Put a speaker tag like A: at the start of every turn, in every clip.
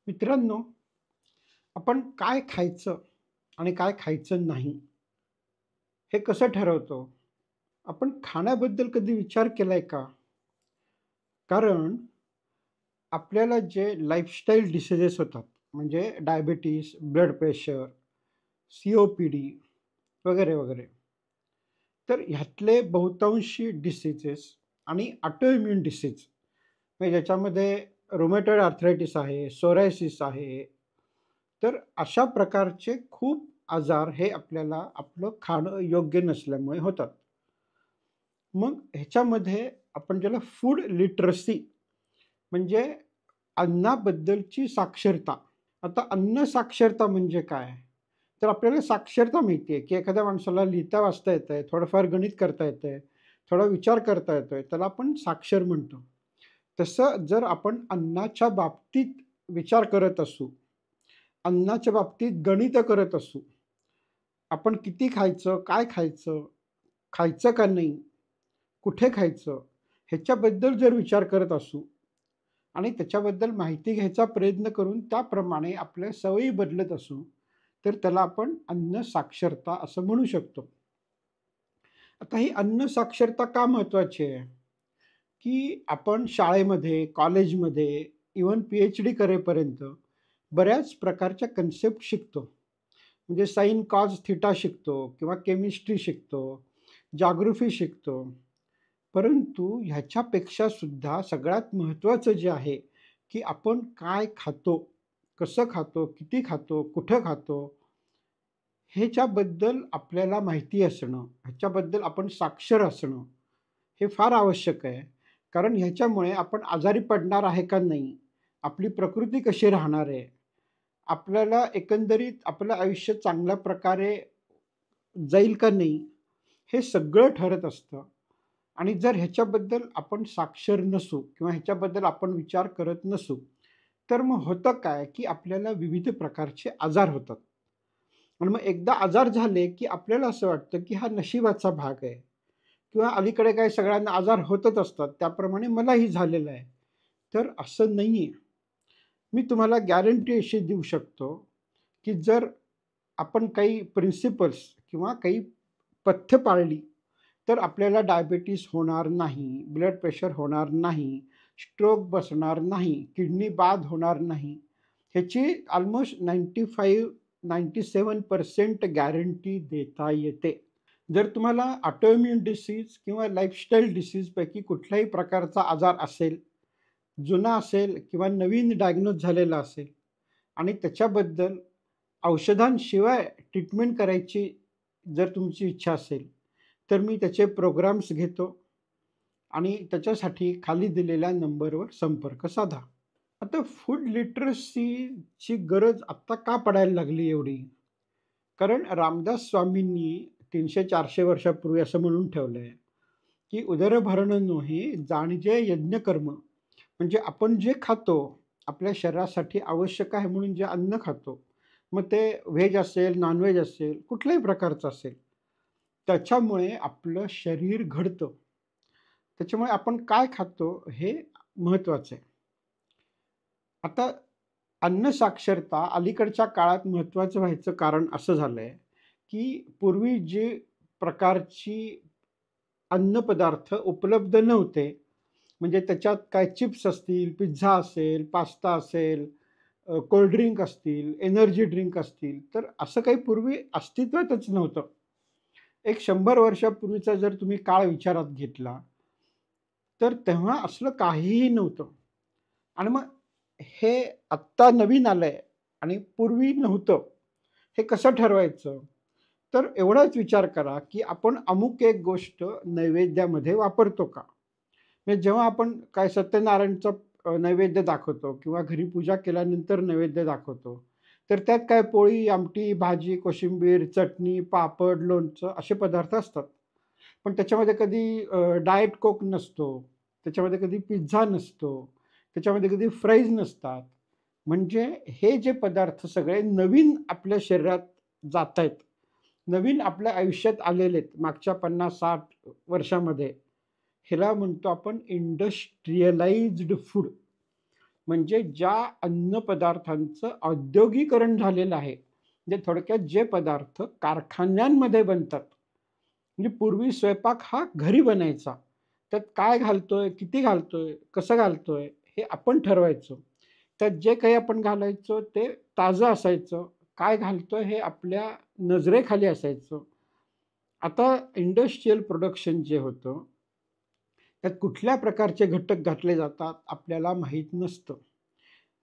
A: मित्रांनो, आपण काय खायचं आणि काय खायचं नाही, हे कसं ठरवतो? आपण खाण्याबद्दल कधी विचार केलाय का? कारण आपल्याला जे लाईफस्टाईल डिसीजेस होतात, म्हणजे डायबिटीज, ब्लड प्रेशर, COPD वगैरे, वगैरे. तर ह्यातले बहुतांशी डिसीजेस आणि ऑटोइम्यून डिसीज म्हणजे ज्याच्यामध्ये रुमेटॉइड आर्थरायटिस आहे, सोरायसिस आहे. तर अशा प्रकारचे खूप आजार हे आपल्याला आपलं खाणं योग्य नसल्यामुळे होतात. मग ह्याच्यामध्ये आपण ज्याला फूड लिटरसी म्हणजे अन्नाबद्दलची साक्षरता. आता अन्न साक्षरता म्हणजे काय? तर आपल्याला साक्षरता माहिती आहे, की एखाद्या माणसाला लिहिता वाचता येतंय, थोडंफार गणित करता येतंय, थोडा विचार करता येतोय, त्याला आपण साक्षर म्हणतो. तसं जर आपण अन्नाच्या बाबतीत विचार करत असू, अन्नाच्या बाबतीत गणितं करत असू, आपण किती खायचं, काय खायचं, खायचं का नाही, कुठे खायचं, ह्याच्याबद्दल जर विचार करत असू आणि त्याच्याबद्दल माहिती घ्यायचा प्रयत्न करून त्याप्रमाणे आपल्या सवयी बदलत असू, तर त्याला आपण अन्न साक्षरता असं म्हणू शकतो. आता ही अन्न साक्षरता का महत्त्वाची आहे? की आपण शाळेमध्ये, कॉलेजमध्ये, इव्हन PhD करेपर्यंत बऱ्याच प्रकारच्या कन्सेप्ट शिकतो. म्हणजे साइन, कॉज, थीटा शिकतो किंवा केमिस्ट्री शिकतो, जिओग्राफी शिकतो. परंतु ह्याच्यापेक्षा सुद्धा सगळ्यात महत्त्वाचं जे आहे, की आपण काय खातो, कसं खातो, किती खातो, कुठं खातो, ह्याच्याबद्दल आपल्याला माहिती असणं, ह्याच्याबद्दल आपण साक्षर असणं, हे फार आवश्यक आहे. कारण ह्याच्यामुळे आपण आजारी पडणार आहे का नाही, आपली प्रकृती कशी राहणार आहे, आपल्याला एकंदरीत आपलं आयुष्य चांगल्या प्रकारे जाईल का नाही, हे सगळं ठरत असतं. आणि जर ह्याच्याबद्दल आपण साक्षर नसू किंवा ह्याच्याबद्दल आपण विचार करत नसू, तर मग होतं काय, की आपल्याला विविध प्रकारचे आजार होतात. आणि मग एकदा आजार झाले, की आपल्याला असं वाटतं, की हा नशिबाचा भाग आहे किंवा अलीकडे काही सगळ्यांना आजार होतच असतात, त्याप्रमाणे मलाही झालेलं आहे. तर असं नाहीये. मी तुम्हाला गॅरंटी अशी देऊ शकतो, की जर आपण काही प्रिन्सिपल्स किंवा काही पथ्य पाळली, तर आपल्याला डायबिटीज होणार नाही, ब्लड प्रेशर होणार नाही, स्ट्रोक बसणार नाही, किडनी बाद होणार नाही. ह्याची अल्मोस्ट 95-97% गॅरंटी देता येते. जर तुम्हाला ऑटोइम्यून डिसीज किंवा लाईफस्टाईल डिसीजपैकी कुठल्याही प्रकारचा आजार असेल, जुना असेल किंवा नवीन डायग्नोज झालेला असेल आणि त्याच्याबद्दल औषधांशिवाय ट्रीटमेंट करायची जर तुमची इच्छा असेल, तर मी त्याचे प्रोग्राम्स घेतो आणि त्याच्यासाठी खाली दिलेल्या नंबरवर संपर्क साधा. आता फूड लिटरसीची गरज आत्ता का पडायला लागली एवढी? कारण रामदास स्वामींनी 300-400 वर्षापूर्वी असं म्हणून ठेवलंय, की "उदरभरणं हि जाणिजे यज्ञकर्म." म्हणजे आपण जे खातो, आपल्या शरीरासाठी आवश्यक आहे म्हणून जे अन्न खातो, मग ते व्हेज असेल, नॉन-व्हेज असेल, कुठल्याही प्रकारचं असेल, त्याच्यामुळे आपलं शरीर घडतं. त्याच्यामुळे आपण काय खातो हे महत्त्वाचं आहे. आता अन्न साक्षरता अलीकडच्या काळात महत्त्वाचं व्हायचं कारण असं झालंय, की पूर्वी जी प्रकारची अन्नपदार्थ उपलब्ध नव्हते, म्हणजे त्याच्यात काय चिप्स असतील, पिझ्झा असेल, पास्ता असेल, कोल्ड ड्रिंक असतील, एनर्जी ड्रिंक असतील, तर असं काही पूर्वी अस्तित्वातच नव्हतं. एक 100 वर्षापूर्वीचा जर तुम्ही काळ विचारात घेतला, तर तेव्हा असलं काहीही नव्हतं. आणि मग हे आत्ता नवीन आलंय आणि पूर्वी नव्हतं. हे कसं ठरवायचं? तर एवढाच विचार करा, की आपण अमुक एक गोष्ट नैवेद्यामध्ये वापरतो का? म्हणजे जेव्हा आपण काय सत्यनारायणचं नैवेद्य दाखवतो किंवा घरी पूजा केल्यानंतर नैवेद्य दाखवतो, तर त्यात काय पोळी, आमटी, भाजी, कोशिंबीर, चटणी, पापड, लोणचं असे पदार्थ असतात. पण त्याच्यामध्ये कधी डाएट कोक नसतो, त्याच्यामध्ये कधी पिझ्झा नसतो, त्याच्यामध्ये कधी फ्राईज नसतात. म्हणजे हे जे पदार्थ सगळे नवीन आपल्या शरीरात जातायत, नवीन आपल्या आयुष्यात आलेले आहेत मागच्या 50-60 वर्षामध्ये. ह्याला म्हणतो आपण इंडस्ट्रियलाइज्ड फूड. म्हणजे ज्या अन्नपदार्थांचं औद्योगिकरण झालेलं आहे, म्हणजे थोडक्यात जे पदार्थ कारखान्यांमध्ये बनतात. म्हणजे पूर्वी स्वयंपाक हा घरी बनायचा. त्यात काय घालतोय, किती घालतोय, कसं घालतोय हे आपण ठरवायचो. त्यात जे काही आपण घालायचो ते ताजं असायचं. काय घालतोय हे आपल्या नजरेखाली असायचं. आता इंडस्ट्रियल प्रोडक्शन जे होतं, त्यात कुठल्या प्रकारचे घटक घातले जातात आपल्याला माहीत नसतं.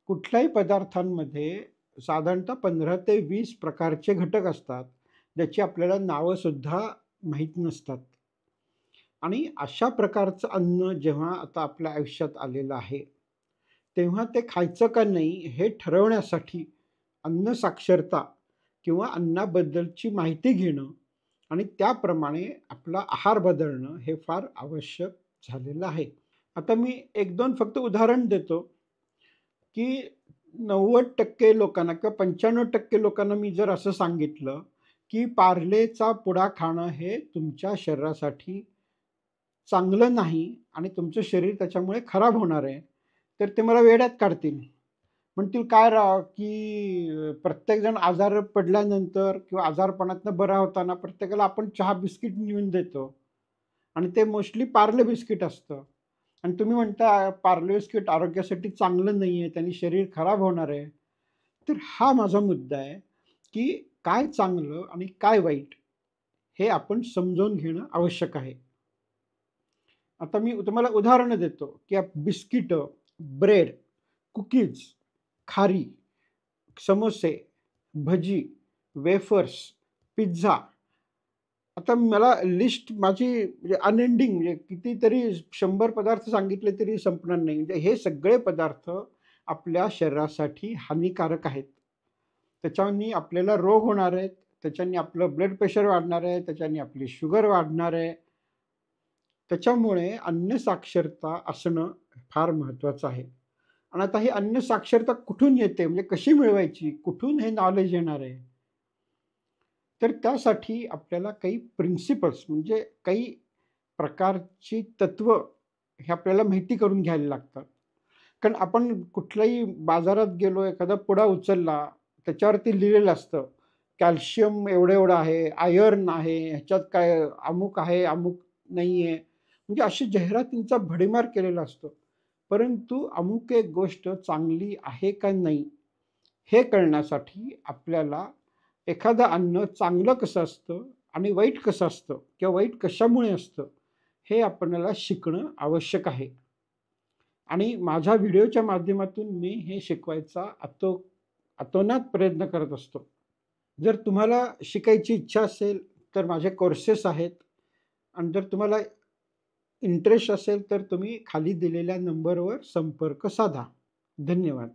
A: कुठल्याही पदार्थांमध्ये साधारणतः 15 ते 20 प्रकारचे घटक असतात, ज्याची आपल्याला नावंसुद्धा माहीत नसतात. आणि अशा प्रकारचं अन्न जेव्हा आता आपल्या आयुष्यात आलेलं आहे, तेव्हा ते खायचं का नाही हे ठरवण्यासाठी अन्न साक्षरता किंवा अन्नाबद्दलची माहिती घेणं आणि त्याप्रमाणे आपला आहार बदलणं हे फार आवश्यक झालेलं आहे. आता मी 1-2 फक्त उदाहरण देतो, की 90% लोकांना किंवा 95% लोकांना मी जर असं सांगितलं, की पार्लेचा पुडा खाणं हे तुमच्या शरीरासाठी चांगलं नाही आणि तुमचं शरीर त्याच्यामुळे खराब होणार आहे, तर ते मला वेड्यात काढतील. म्हणतील, "काय राव, की प्रत्येकजण आजारी पडल्यानंतर किंवा आजारपणातनं बरा होताना प्रत्येकाला आपण चहा बिस्किट नेऊन देतो आणि ते मोस्टली पार्ले बिस्किट असतं आणि तुम्ही म्हणता पार्ले बिस्किट आरोग्यासाठी चांगलं नाहीये, त्याने शरीर खराब होणार आहे." तर हा माझा मुद्दा आहे, की काय चांगलं आणि काय वाईट हे आपण समजून घेणं आवश्यक आहे. आता मी तुम्हाला उदाहरणं देतो, की बिस्किटं, ब्रेड, कुकीज, खारी, समोसे, भजी, वेफर्स, पिझ्झा. आता मला लिस्ट माझी म्हणजे अनएंडिंग म्हणजे कितीतरी 100 पदार्थ सांगितले तरी संपणार नाही. म्हणजे हे सगळे पदार्थ आपल्या शरीरासाठी हानिकारक आहेत. त्याच्यानी आपल्याला रोग होणार आहेत, त्याच्यानी आपलं ब्लड प्रेशर वाढणार आहे, त्याच्यानी आपली शुगर वाढणार आहे. त्याच्यामुळे अन्न साक्षरता असणं फार महत्त्वाचं आहे. आणि आता ही अन्न साक्षरता कुठून येते म्हणजे कशी मिळवायची? कुठून हे नॉलेज येणार आहे? तर त्यासाठी आपल्याला काही प्रिन्सिपल्स म्हणजे काही प्रकारची तत्व हे आपल्याला माहिती करून घ्यायला लागतात. कारण आपण कुठल्याही बाजारात गेलो, एखादा पुडा उचलला, त्याच्यावरती लिहिलेलं असतं, कॅल्शियम एवढं-एवढं आहे, आयर्न आहे, ह्याच्यात काय अमुक आहे, अमुक नाहीये. म्हणजे अशी जाहिरातींचा भडीमार केलेला असतो. परंतु अमुक एक गोष्ट चांगली आहे का नाही, हे कळण्यासाठी आपल्याला एखादं अन्न चांगलं कसं असतं आणि वाईट कसं असतं किंवा वाईट कशामुळे असतं, हे आपल्याला शिकणं आवश्यक आहे. आणि माझ्या व्हिडिओच्या माध्यमातून मी हे शिकवायचा अतोनात प्रयत्न करत असतो. जर तुम्हाला शिकायची इच्छा असेल, तर माझे कोर्सेस आहेत आणि जर तुम्हाला इंटरेस्ट असेल, तर तुम्ही खाली दिलेल्या नंबरवर संपर्क साधा. धन्यवाद.